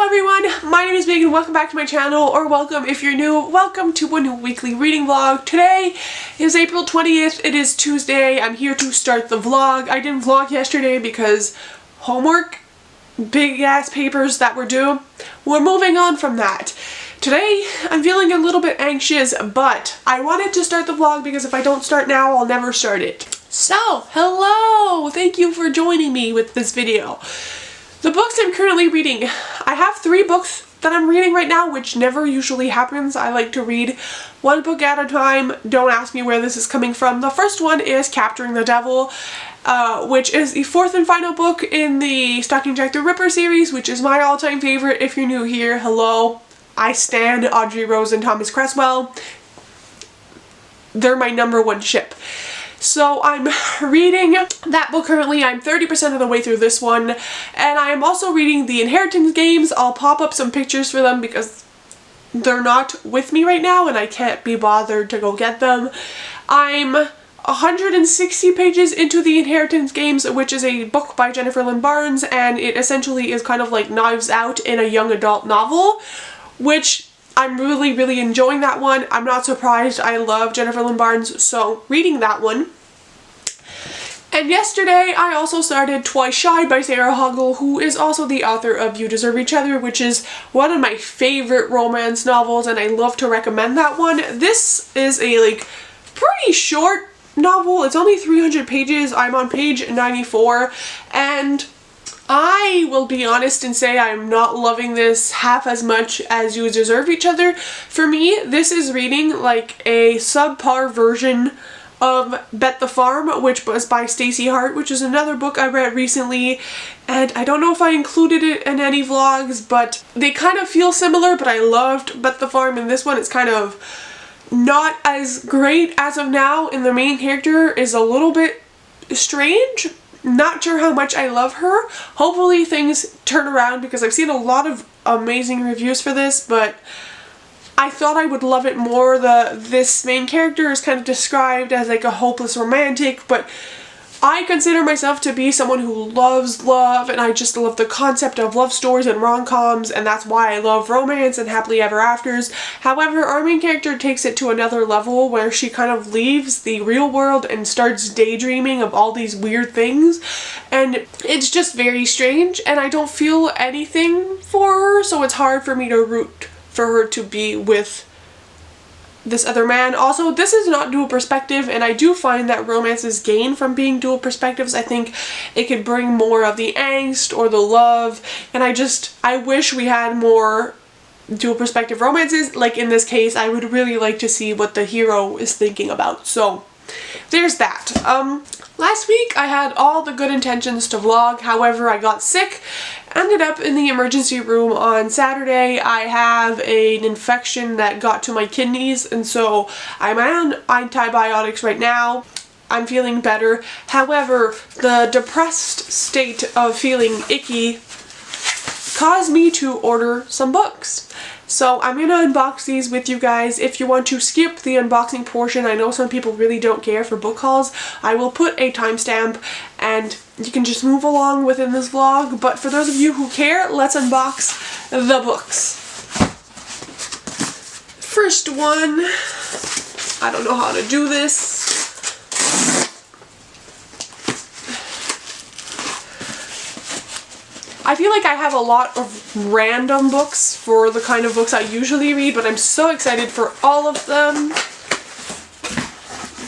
everyone, my name is Megan. Welcome back to my channel, or welcome if you're new. Welcome to a new weekly reading vlog. Today is April 20th. It is Tuesday. I'm here to start the vlog. I didn't vlog yesterday because homework, big ass papers that were due. We're moving on from that. Today, I'm feeling a little bit anxious, but I wanted to start the vlog because if I don't start now, I'll never start it. So, hello! Thank you for joining me with this video. The books I'm currently reading. I have 3 books that I'm reading right now, which never usually happens. I like to read one book at a time. Don't ask me where this is coming from. The first one is Capturing the Devil, which is the 4th and final book in the Stalking Jack the Ripper series, which is my all-time favorite. If you're new here, hello. I stan Audrey Rose and Thomas Cresswell. They're my #1 ship. So I'm reading that book currently. I'm 30% of the way through this one, and I am also reading the Inheritance games. I'll pop up some pictures for them because they're not with me right now and I can't be bothered to go get them. I'm 160 pages into the Inheritance games, which is a book by Jennifer Lynn Barnes, and it essentially is kind of like Knives Out in a young adult novel, which I'm really enjoying that one. I'm not surprised. I love Jennifer Lynn Barnes, so reading that one. And yesterday I also started Twice Shy by Sarah Hoggle, who is also the author of You Deserve Each Other, which is one of my favorite romance novels, and I love to recommend that one. This is a pretty short novel. It's only 300 pages. I'm on page 94, and I will be honest and say I'm not loving this half as much as You Deserve Each Other. For me, this is reading like a subpar version of Bet the Farm, which was by Stacey Hart, which is another book I read recently, and I don't know if I included it in any vlogs, but they kind of feel similar, but I loved Bet the Farm, and this one is kind of not as great as of now, and the main character is a little bit strange. Not sure how much I love her. Hopefully things turn around because I've seen a lot of amazing reviews for this, but I thought I would love it more. This main character is kind of described as like a hopeless romantic, but I consider myself to be someone who loves love, and I just love the concept of love stories and rom-coms, and that's why I love romance and happily ever afters. However, our main character takes it to another level where she kind of leaves the real world and starts daydreaming of all these weird things, and it's just very strange, and I don't feel anything for her, so it's hard for me to root for her to be with this other man. Also, this is not dual perspective, and I do find that romances gain from being dual perspectives. I think it could bring more of the angst or the love, and I wish we had more dual perspective romances. Like in this case, I would really like to see what the hero is thinking about. So there's that. Last week I had all the good intentions to vlog, however I got sick, ended up in the emergency room on Saturday. I have an infection that got to my kidneys, and so I'm on antibiotics right now. I'm feeling better. However, the depressed state of feeling icky caused me to order some books. So I'm gonna unbox these with you guys. If you want to skip the unboxing portion, I know some people really don't care for book hauls, I will put a timestamp and you can just move along within this vlog. But for those of you who care, let's unbox the books. First one, I don't know how to do this. I feel like I have a lot of random books for the kind of books I usually read, but I'm so excited for all of them.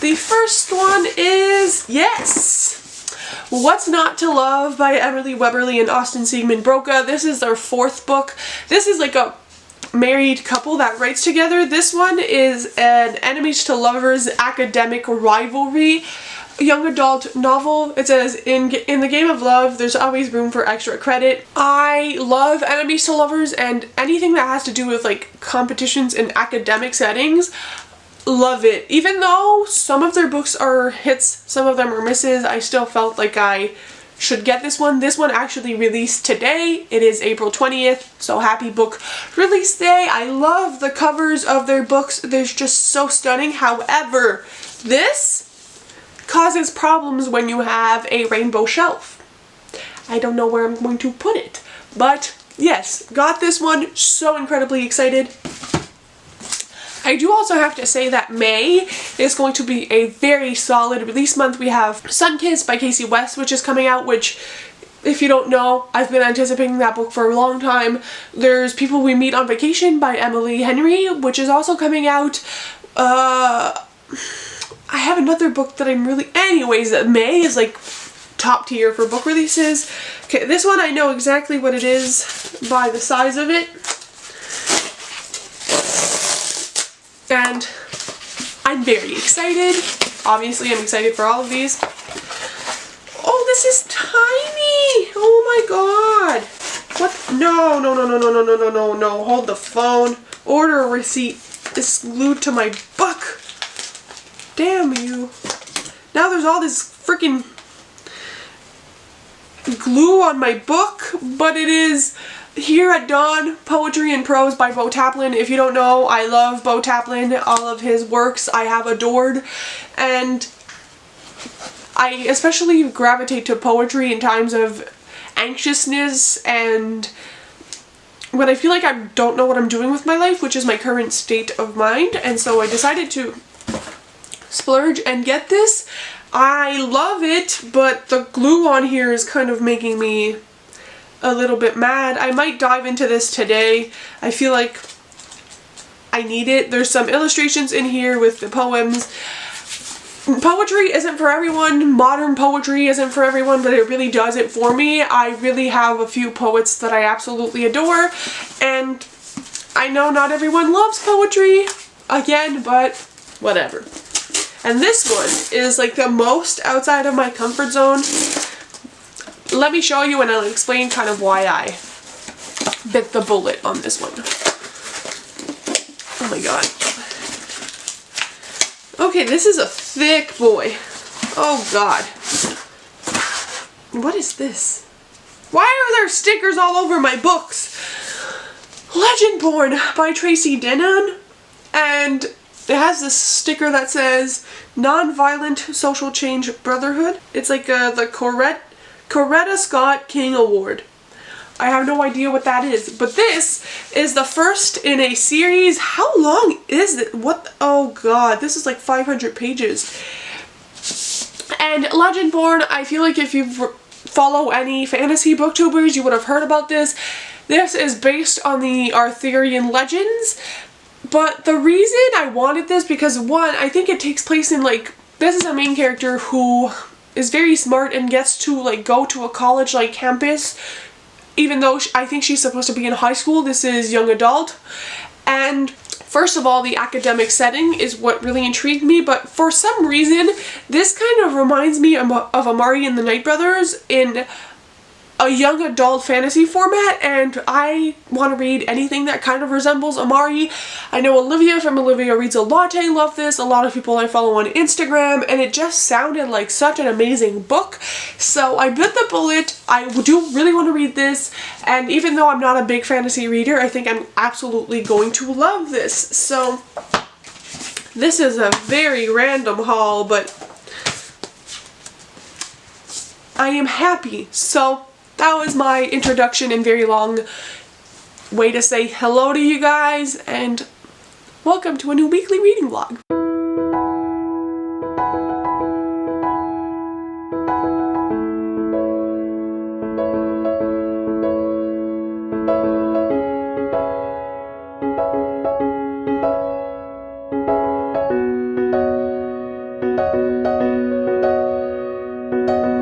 The first one is, yes! What's Not to Love by Emily Webberly and Austin Siegmund Broca. This is their 4th book. This is like a married couple that writes together. This one is an enemies to lovers academic rivalry young adult novel. It says, in the game of love, there's always room for extra credit. I love enemies to lovers and anything that has to do with like competitions in academic settings. Love it. Even though some of their books are hits, some of them are misses, I still felt like I should get this one. This one actually released today. It is April 20th, so happy book release day. I love the covers of their books. They're just so stunning. However, this causes problems when you have a rainbow shelf. I don't know where I'm going to put it, but yes, got this one. So incredibly excited. I do also have to say that May is going to be a very solid release month. We have Sunkissed by Casey West, which is coming out, which, if you don't know, I've been anticipating that book for a long time. There's People We Meet on Vacation by Emily Henry, which is also coming out. I have another book that I'm really... Anyways, May is like top tier for book releases. Okay, this one I know exactly what it is by the size of it. And I'm very excited. Obviously, I'm excited for all of these. Oh, this is tiny! Oh my god! What? No, no, no, no, no, no, no, no, no, no. Hold the phone. Order a receipt. It's glued to my book. Damn you. Now there's all this freaking glue on my book, but it is Here at Dawn, Poetry and Prose by Bo Taplin. If you don't know, I love Bo Taplin. All of his works I have adored, and I especially gravitate to poetry in times of anxiousness and when I feel like I don't know what I'm doing with my life, which is my current state of mind. And so I decided to splurge and get this. I love it, but the glue on here is kind of making me a little bit mad. I might dive into this today. I feel like I need it. There's some illustrations in here with the poems. Poetry isn't for everyone. Modern poetry isn't for everyone, but it really does it for me. I really have a few poets that I absolutely adore, and I know not everyone loves poetry, again, but whatever. And this one is like the most outside of my comfort zone. Let me show you and I'll explain kind of why I bit the bullet on this one. Oh my god. Okay, this is a thick boy. Oh god. What is this? Why are there stickers all over my books? Legendborn by Tracy Denon. And it has this sticker that says Nonviolent Social Change Brotherhood. It's like the Coretta Scott King Award. I have no idea what that is, but this is the first in a series. How long is it? What? Oh god, this is like 500 pages. And Legendborn, I feel like if you follow any fantasy booktubers, you would have heard about this. This is based on the Arthurian legends, but the reason I wanted this, because one, I think it takes place in like, this is a main character who is very smart and gets to like go to a college like campus, even though I think she's supposed to be in high school. This is young adult. And first of all, the academic setting is what really intrigued me, but for some reason this kind of reminds me of Amari and the Night Brothers in a young adult fantasy format, and I want to read anything that kind of resembles Amari. I know Olivia from Olivia Reads a Latte loved this, a lot of people I follow on Instagram, and it just sounded like such an amazing book. So I bit the bullet. I do really want to read this, and even though I'm not a big fantasy reader, I think I'm absolutely going to love this. So this is a very random haul, but I am happy. So that was my introduction and very long way to say hello to you guys, and welcome to a new weekly reading vlog.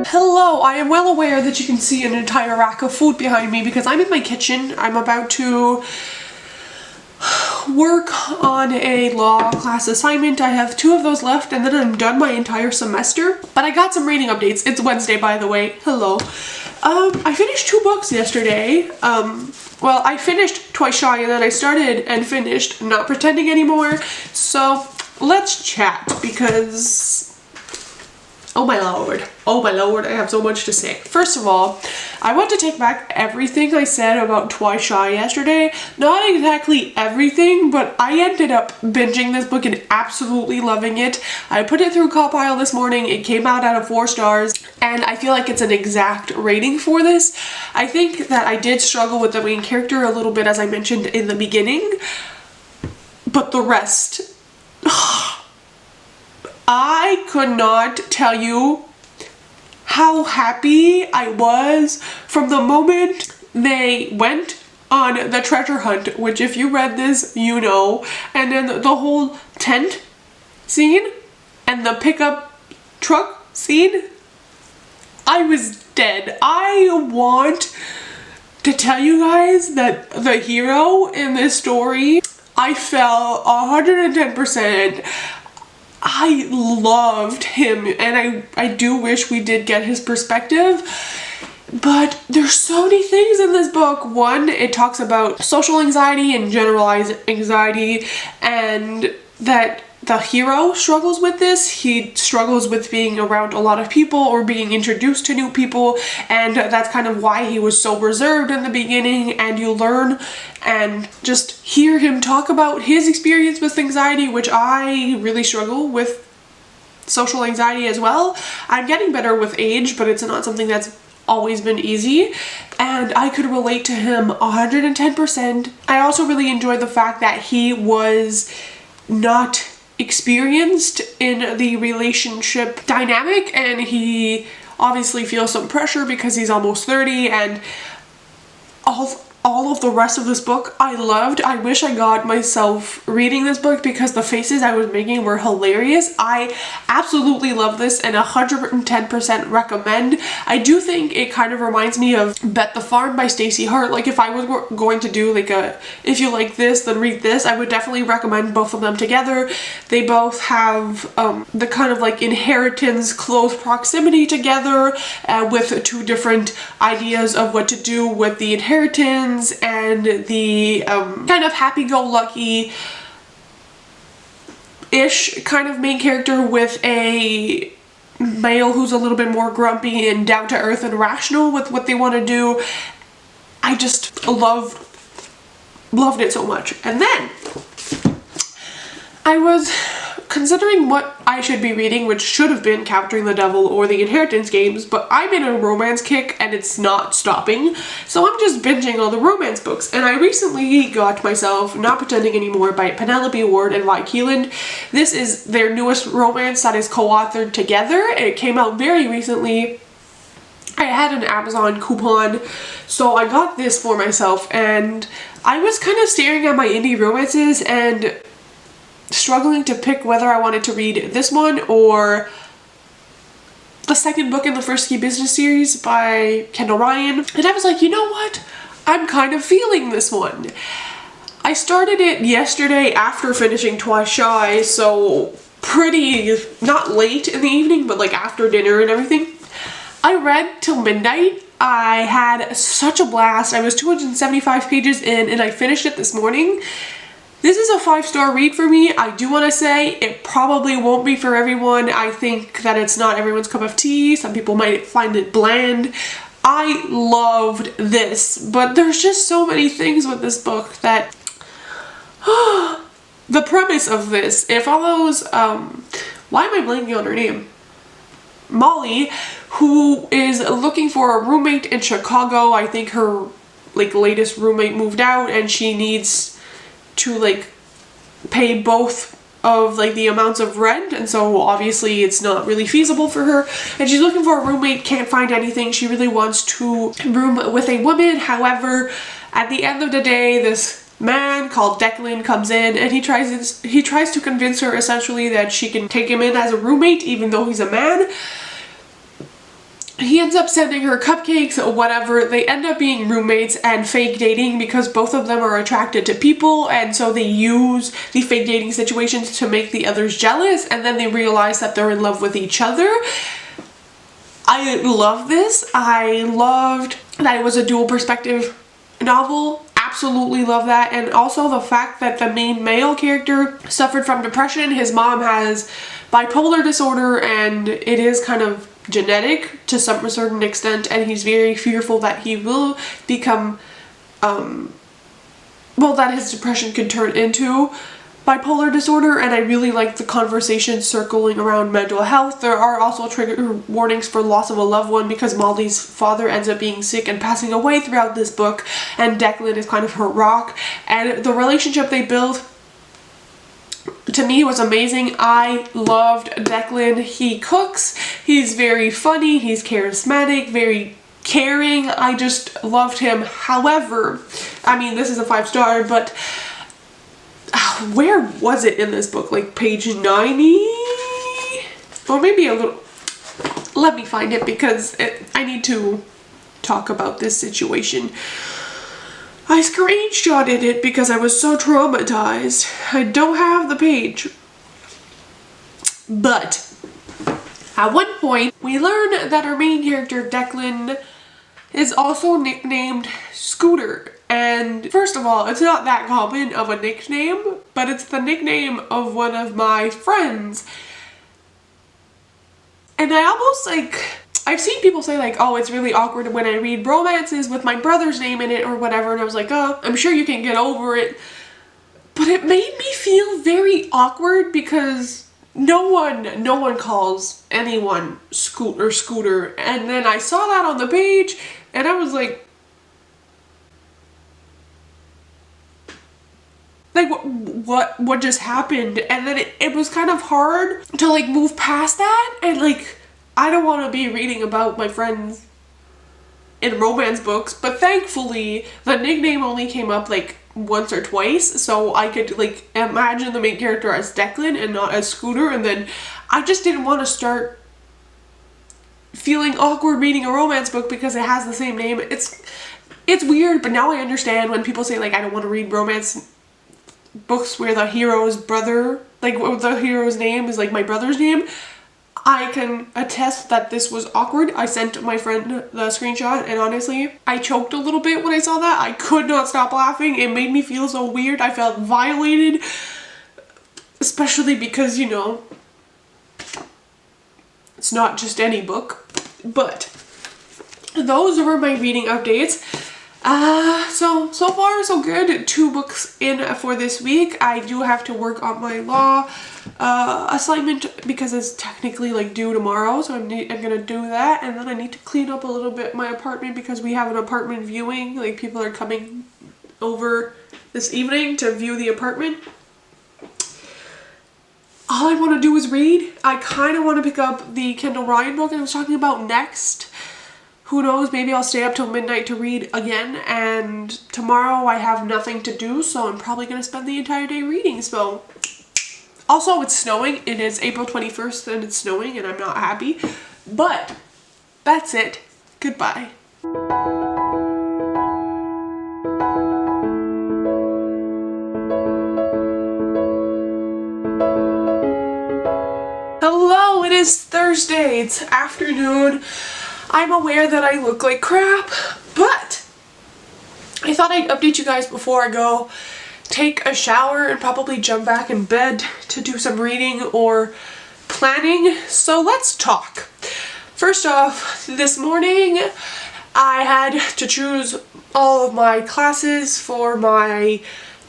Hello, I am well aware that you can see an entire rack of food behind me because I'm in my kitchen. I'm about to work on a law class assignment. I have 2 of those left and then I'm done my entire semester. But I got some reading updates. It's Wednesday, by the way. Hello. I finished 2 books yesterday. Well, I finished Twice Shy and then I started and finished Not Pretending Anymore. So let's chat because Oh my lord. Oh my lord, I have so much to say. First of all, I want to take back everything I said about Twice Shy yesterday. Not exactly everything, but I ended up binging this book and absolutely loving it. I put it through Copile this morning. It came out out of 4 stars, and I feel like it's an exact rating for this. I think that I did struggle with the main character a little bit, as I mentioned in the beginning, but the rest... I could not tell you how happy I was from the moment they went on the treasure hunt, which if you read this, you know, and then the whole tent scene and the pickup truck scene. I was dead. I want to tell you guys that the hero in this story, I fell 110%. I loved him, and I do wish we did get his perspective, but there's so many things in this book. One, it talks about social anxiety and generalized anxiety, and that the hero struggles with this. He struggles with being around a lot of people or being introduced to new people, and that's kind of why he was so reserved in the beginning. And you learn and just hear him talk about his experience with anxiety, which I really struggle with social anxiety as well. I'm getting better with age, but it's not something that's always been easy, and I could relate to him 110%. I also really enjoyed the fact that he was not experienced in the relationship dynamic, and he obviously feels some pressure because he's almost 30, and all of the rest of this book I loved. I wish I got myself reading this book because the faces I was making were hilarious. I absolutely love this and 110% recommend. I do think it kind of reminds me of Bet the Farm by Stacey Hart. Like, if I was going to do like a, if you like this, then read this, I would definitely recommend both of them together. They both have the kind of like inheritance, close proximity together with 2 different ideas of what to do with the inheritance, and the kind of happy-go-lucky-ish kind of main character with a male who's a little bit more grumpy and down-to-earth and rational with what they want to do. I just loved it so much. And then I was considering what I should be reading, which should have been Capturing the Devil or the Inheritance Games, but I'm in a romance kick and it's not stopping, so I'm just binging all the romance books. And I recently got myself Not Pretending Anymore by Penelope Ward and Vi Keeland. This is their newest romance that is co-authored together. It came out very recently. I had an Amazon coupon, so I got this for myself, and I was kind of staring at my indie romances and struggling to pick whether I wanted to read this one or the second book in the First Ski Business series by Kendall Ryan. And I was like, you know what? I'm kind of feeling this one. I started it yesterday after finishing Twice Shy, so pretty, not late in the evening, but like after dinner and everything. I read till midnight. I had such a blast. I was 275 pages in and I finished it this morning. This is a 5-star read for me. I do want to say it probably won't be for everyone. I think that it's not everyone's cup of tea. Some people might find it bland. I loved this, but there's just so many things with this book that... the premise of this, it follows, why am I blanking on her name? Molly, who is looking for a roommate in Chicago. I think her like latest roommate moved out and she needs to like pay both of like the amounts of rent, and so obviously it's not really feasible for her, and she's looking for a roommate, can't find anything. She really wants to room with a woman. However, at the end of the day, this man called Declan comes in and he tries to convince her essentially that she can take him in as a roommate even though he's a man. He ends up sending her cupcakes or whatever. They end up being roommates and fake dating because both of them are attracted to people, and so they use the fake dating situations to make the others jealous, and then they realize that they're in love with each other. I love this. I loved that it was a dual perspective novel. Absolutely love that. And also the fact that the main male character suffered from depression. His mom has bipolar disorder, and it is kind of genetic to some certain extent, and he's very fearful that he will become, well, that his depression could turn into bipolar disorder. And I really like the conversation circling around mental health. There are also trigger warnings for loss of a loved one, because Molly's father ends up being sick and passing away throughout this book, and Declan is kind of her rock, and the relationship they build to me was amazing. I loved Declan. He cooks, he's very funny, he's charismatic, very caring. I just loved him. However, I mean, this is a 5-star, but where was it in this book? Like page 90? Or maybe a little... Let me find it, because I need to talk about this situation. I screenshotted it because I was so traumatized. I don't have the page. But at one point, we learn that our main character, Declan, is also nicknamed Scooter. And first of all, it's not that common of a nickname, but it's the nickname of one of my friends. And I almost like... I've seen people say like, oh, it's really awkward when I read romances with my brother's name in it or whatever, and I was like, oh, I'm sure you can get over it. But it made me feel very awkward, because no one calls anyone Scooter. And then I saw that on the page, and I was like what just happened? And then it was kind of hard to like move past that, and like, I don't want to be reading about my friends in romance books, but thankfully the nickname only came up like once or twice, so I could like imagine the main character as Declan and not as Scooter. And then I just didn't want to start feeling awkward reading a romance book because it has the same name. It's weird, but now I understand when people say like, I don't want to read romance books where the hero's brother, like the hero's name is like my brother's name. I can attest that this was awkward. I sent my friend the screenshot, and honestly, I choked a little bit when I saw that. I could not stop laughing. It made me feel so weird. I felt violated, especially because, you know, it's not just any book. But those were my reading updates. So far so good. 2 books in for this week. I do have to work on my law assignment because it's technically like due tomorrow, so I'm gonna do that. And then I need to clean up a little bit my apartment because we have an apartment viewing. Like, people are coming over this evening to view the apartment. All I want to do is read. I kind of want to pick up the Kendall Ryan book I was talking about next. Who knows, maybe I'll stay up till midnight to read again, and tomorrow I have nothing to do, so I'm probably going to spend the entire day reading. So, also it's snowing. It is April 21st and it's snowing, and I'm not happy. But that's it. Goodbye. Hello, it is Thursday. It's afternoon. I'm aware that I look like crap, but I thought I'd update you guys before I go take a shower and probably jump back in bed to do some reading or planning. So let's talk. First off, this morning I had to choose all of my classes for my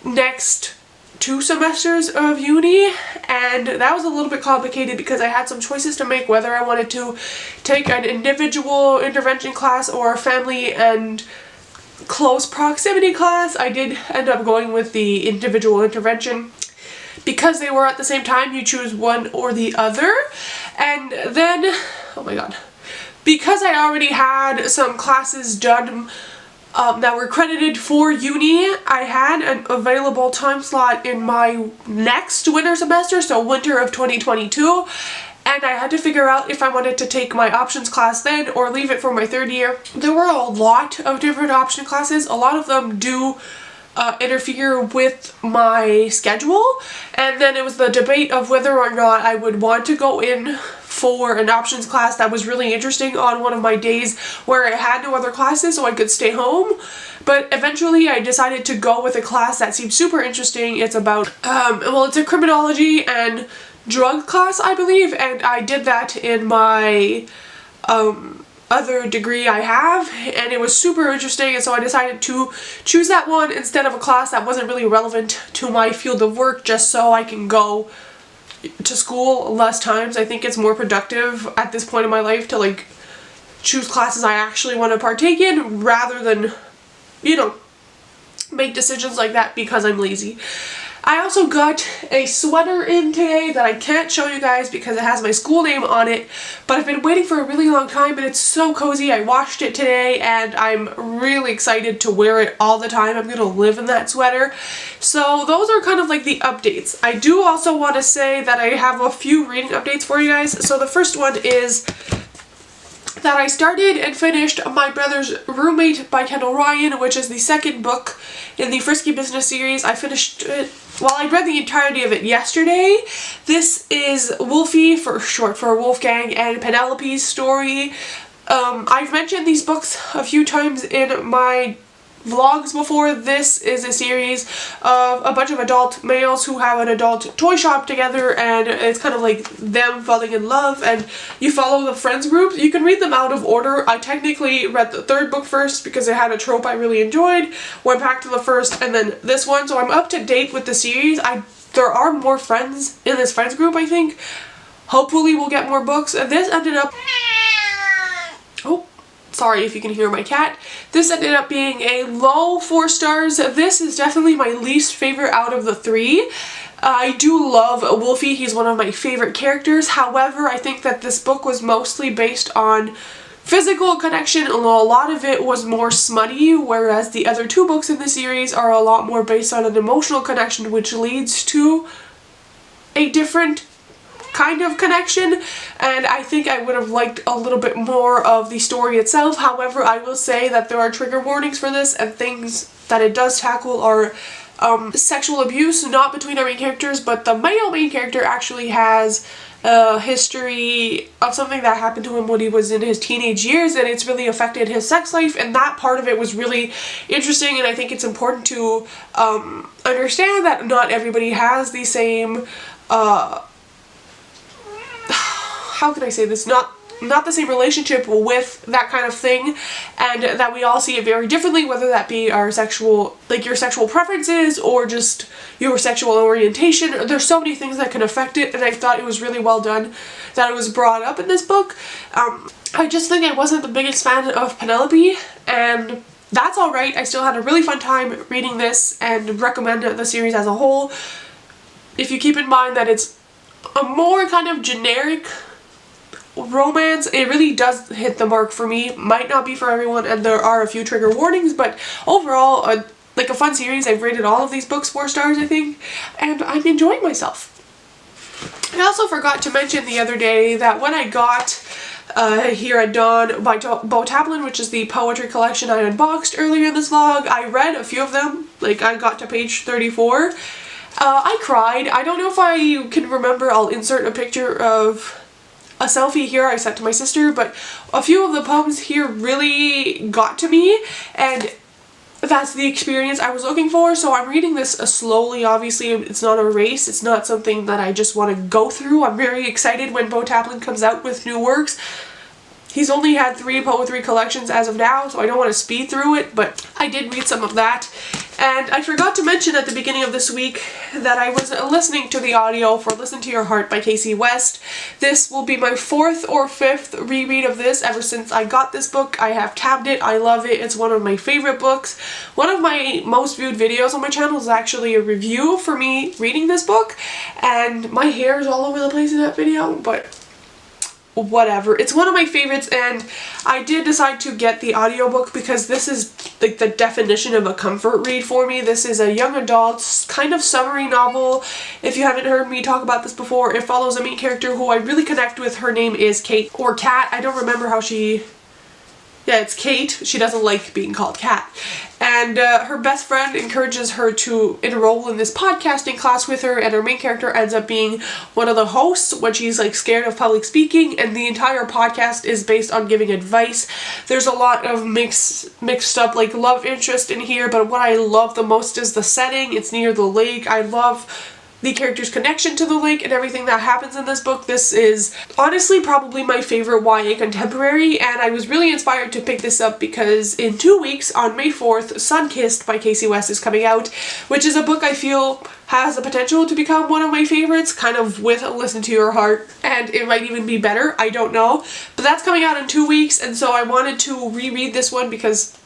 next 2 semesters of uni, and that was a little bit complicated because I had some choices to make whether I wanted to take an individual intervention class or a family and close proximity class. I did end up going with the individual intervention because they were at the same time. You choose one or the other. And then, oh my god, because I already had some classes done that were credited for uni, I had an available time slot in my next winter semester, so winter of 2022, and I had to figure out if I wanted to take my options class then or leave it for my 3rd year. There were a lot of different option classes. A lot of them do interfere with my schedule, and then it was the debate of whether or not I would want to go in for an options class that was really interesting on one of my days where I had no other classes, so I could stay home. But eventually I decided to go with a class that seemed super interesting. It's about, well, it's a criminology and drug class, I believe, and I did that in my other degree I have, and it was super interesting, and so I decided to choose that one instead of a class that wasn't really relevant to my field of work, just so I can go to school less times. I think it's more productive at this point in my life to like choose classes I actually want to partake in rather than, you know, make decisions like that because I'm lazy. I also got a sweater in today that I can't show you guys because it has my school name on it, but I've been waiting for a really long time and it's so cozy. I washed it today and I'm really excited to wear it all the time. I'm gonna live in that sweater. So those are kind of like the updates. I do also want to say that I have a few reading updates for you guys. So the first one is that I started and finished My Brother's Roommate by Kendall Ryan, which is the second book in the Frisky Business series. I finished it, well, I read the entirety of it yesterday. This is Wolfie, for short for Wolfgang, and Penelope's story. I've mentioned these books a few times in my vlogs before. This is a series of a bunch of adult males who have an adult toy shop together, and it's kind of like them falling in love, and you follow the friends group. You can read them out of order. I technically read the third book first because it had a trope I really enjoyed, went back to the first, and then this one, so I'm up to date with the series. There are more friends in this friends group, I think. Hopefully we'll get more books. This ended up... Oh, sorry if you can hear my cat. This ended up being a low 4 stars. This is definitely my least favorite out of the 3. I do love Wolfie. He's one of my favorite characters. However, I think that this book was mostly based on physical connection. A lot of it was more smutty, whereas the other 2 books in the series are a lot more based on an emotional connection, which leads to a different kind of connection, and I think I would have liked a little bit more of the story itself. However, I will say that there are trigger warnings for this, and things that it does tackle are sexual abuse, not between our main characters, but the male main character actually has a history of something that happened to him when he was in his teenage years, and it's really affected his sex life, and that part of it was really interesting, and I think it's important to understand that not everybody has the same how can I say this, not the same relationship with that kind of thing, and that we all see it very differently, whether that be our sexual, like your sexual preferences or just your sexual orientation. There's so many things that can affect it, and I thought it was really well done that it was brought up in this book. I just think I wasn't the biggest fan of Penelope, and that's alright. I still had a really fun time reading this and recommend the series as a whole. If you keep in mind that it's a more kind of generic romance, it really does hit the mark for me. Might not be for everyone, and there are a few trigger warnings, but overall, like a fun series. I've rated all of these books 4 stars, I think, and I'm enjoying myself. I also forgot to mention the other day that when I got Here at Dawn by Bo Taplin, which is the poetry collection I unboxed earlier in this vlog, I read a few of them. Like, I got to page 34. I cried. I don't know if I can remember. I'll insert a picture of a selfie here I sent to my sister, but a few of the poems here really got to me, and that's the experience I was looking for. So I'm reading this slowly. Obviously, it's not a race. It's not something that I just want to go through. I'm very excited when Bo Taplin comes out with new works. He's only had 3 poetry collections as of now, so I don't want to speed through it, but I did read some of that. And I forgot to mention at the beginning of this week that I was listening to the audio for Listen to Your Heart by Casey West. This will be my 4th or 5th reread of this ever since I got this book. I have tabbed it. I love it. It's one of my favorite books. One of my most viewed videos on my channel is actually a review for me reading this book, and my hair is all over the place in that video, but whatever. It's one of my favorites, and I did decide to get the audiobook because this is like the definition of a comfort read for me. This is a young adult kind of summary novel. If you haven't heard me talk about this before, it follows a main character who I really connect with. Her name is Kate, or Kat. I don't remember how she... Yeah, it's Kate. She doesn't like being called Kat. And her best friend encourages her to enroll in this podcasting class with her, and her main character ends up being one of the hosts when she's like scared of public speaking, and the entire podcast is based on giving advice. There's a lot of mixed up like love interest in here, but what I love the most is the setting. It's near the lake. I love the character's connection to the lake and everything that happens in this book. This is honestly probably my favorite YA contemporary, and I was really inspired to pick this up because in 2 weeks, on May 4th, Sunkissed by Casey West is coming out, which is a book I feel has the potential to become one of my favorites, kind of with Listen to Your Heart, and it might even be better, I don't know. But that's coming out in 2 weeks, and so I wanted to reread this one because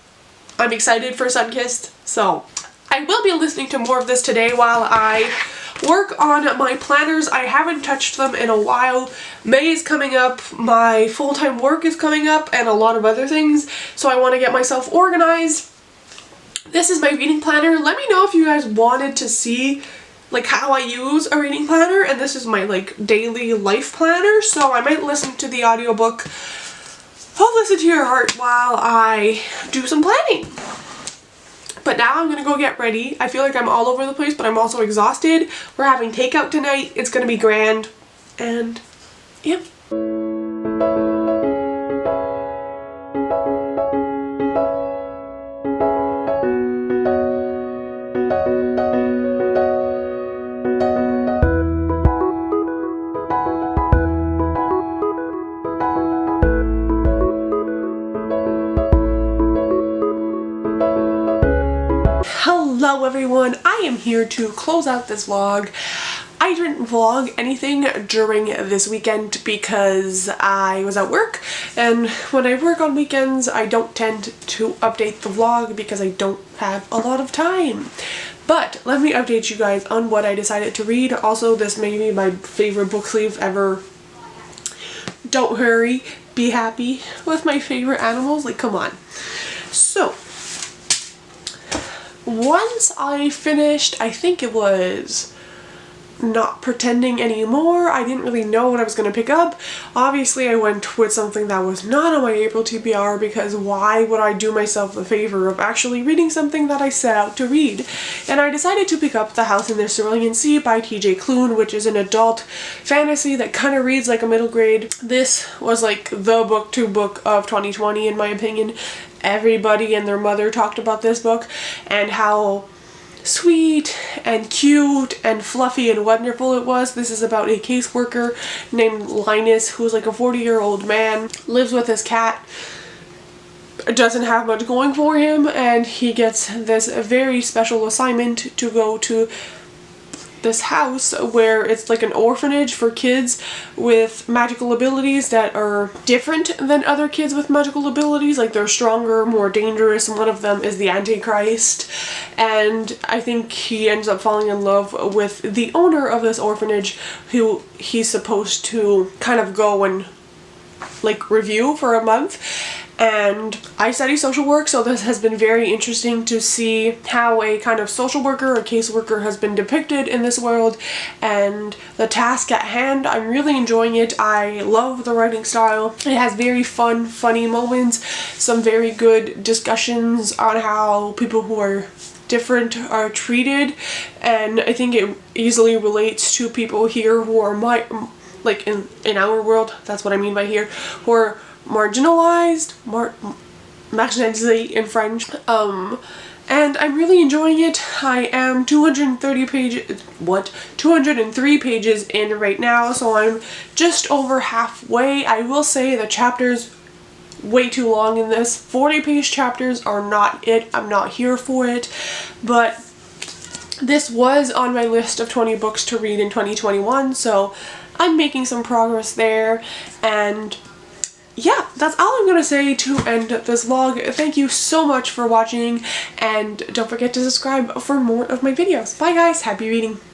I'm excited for Sunkissed. So I will be listening to more of this today while I work on my planners. I haven't touched them in a while. May is coming up, my full-time work is coming up, and a lot of other things, so I want to get myself organized. This is my reading planner. Let me know if you guys wanted to see like how I use a reading planner, and this is my like daily life planner, so I might listen to the audiobook I'll Listen to Your Heart while I do some planning. But now I'm gonna go get ready. I feel like I'm all over the place, but I'm also exhausted. We're having takeout tonight. It's gonna be grand. And yeah. Hello everyone, I am here to close out this vlog. I didn't vlog anything during this weekend because I was at work, and when I work on weekends I don't tend to update the vlog because I don't have a lot of time. But let me update you guys on what I decided to read. Also, this may be my favorite book sleeve ever. Don't hurry, be happy with my favorite animals, like come on. So once I finished, I think it was Not Pretending Anymore, I didn't really know what I was going to pick up. Obviously I went with something that was not on my April TBR because why would I do myself the favor of actually reading something that I set out to read? And I decided to pick up The House in the Cerulean Sea by TJ Klune, which is an adult fantasy that kind of reads like a middle grade. This was like the booktube book of 2020 in my opinion. Everybody and their mother talked about this book and how sweet and cute and fluffy and wonderful it was. This is about a caseworker named Linus who's like a 40-year-old man, lives with his cat, doesn't have much going for him, and he gets this very special assignment to go to this house where it's like an orphanage for kids with magical abilities that are different than other kids with magical abilities. Like they're stronger, more dangerous, and one of them is the Antichrist. And I think he ends up falling in love with the owner of this orphanage, who he's supposed to kind of go and like review for a month. And I study social work, so this has been very interesting to see how a kind of social worker or caseworker has been depicted in this world and the task at hand. I'm really enjoying it. I love the writing style. It has very fun, funny moments, some very good discussions on how people who are different are treated, and I think it easily relates to people here who are like in our world, that's what I mean by here, who are marginalized, marginalisé in French, and I'm really enjoying it. I am 203 pages in right now, so I'm just over halfway. I will say the chapters way too long in this. 40-page chapters are not it. I'm not here for it, but this was on my list of 20 books to read in 2021, so I'm making some progress there. And yeah, that's all I'm gonna say to end this vlog. Thank you so much for watching, and don't forget to subscribe for more of my videos. Bye guys, happy reading!